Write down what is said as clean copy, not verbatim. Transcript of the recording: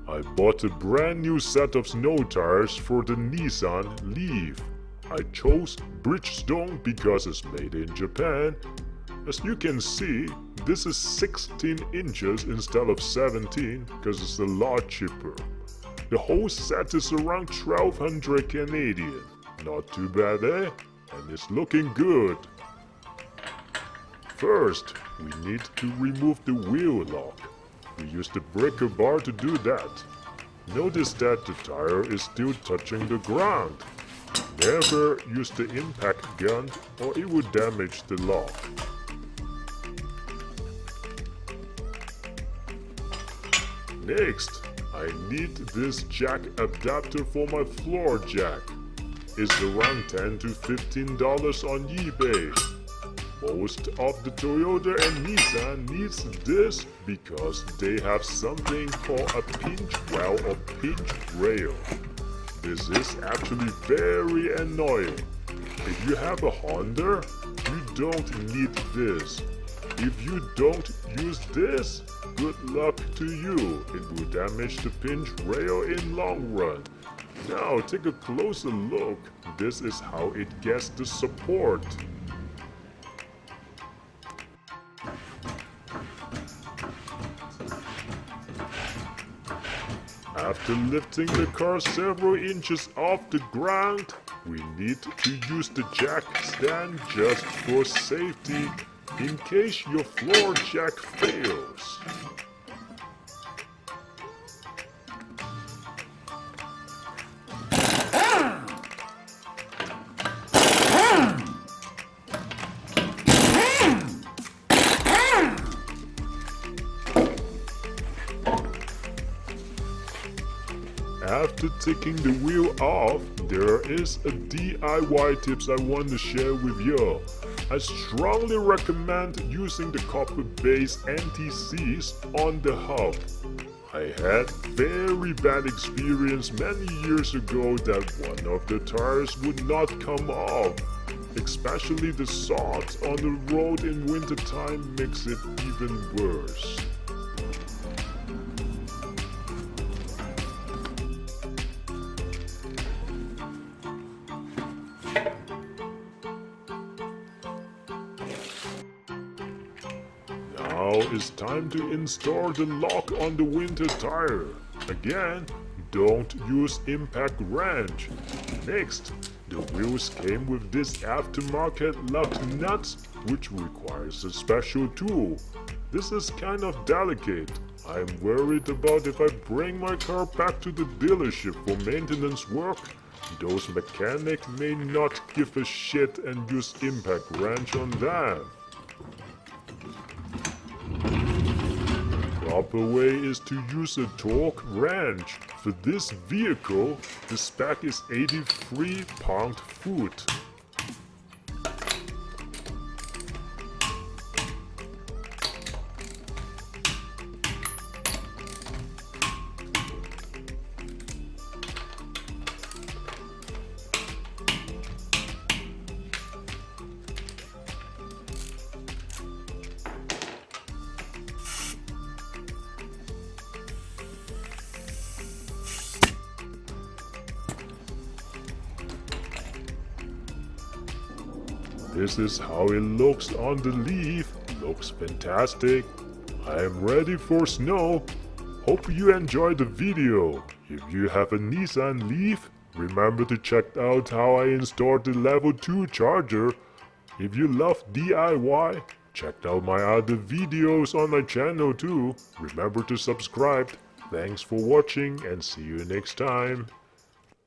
I bought a brand new set of snow tires for the Nissan Leaf. I chose Bridgestone because it's made in Japan. As you can see, this is 16 inches instead of 17 because it's a lot cheaper. The whole set is around 1200 Canadian. Not too bad, eh? And it's looking good. First, we need to remove the wheel lock. We use the breaker bar to do that. Notice that the tire is still touching the ground. Never use the impact gun or it will damage the lock. Next, I need this jack adapter for my floor jack. It's around $10 to $15 on eBay. Most of the Toyota and Nissan needs this because they have something called a pinch well or pinch rail. This is actually very annoying. If you have a Honda, you don't need this. If you don't use this, good luck to you. It will damage the pinch rail in long run. Now take a closer look. This is how it gets the support. After lifting the car several inches off the ground, we need to use the jack stand just for safety in case your floor jack fails. After taking the wheel off, there is a DIY tips I want to share with you. I strongly recommend using the copper-based anti-seize on the hub. I had very bad experience many years ago that one of the tires would not come off. Especially the salt on the road in wintertime makes it even worse. Now it's time to install the lock on the winter tire. Again, don't use impact wrench. Next, the wheels came with this aftermarket lock nuts, which requires a special tool. This is kind of delicate. I'm worried about if I bring my car back to the dealership for maintenance work, those mechanics may not give a shit and use impact wrench on that. The proper way is to use a torque wrench. For this vehicle, the spec is 83 pound-foot. This is how it looks on the Leaf. Looks fantastic. I am ready for snow. Hope you enjoyed the video. If you have a Nissan Leaf, remember to check out how I installed the level 2 charger. If you love DIY, check out my other videos on my channel too. Remember to subscribe. Thanks for watching and see you next time.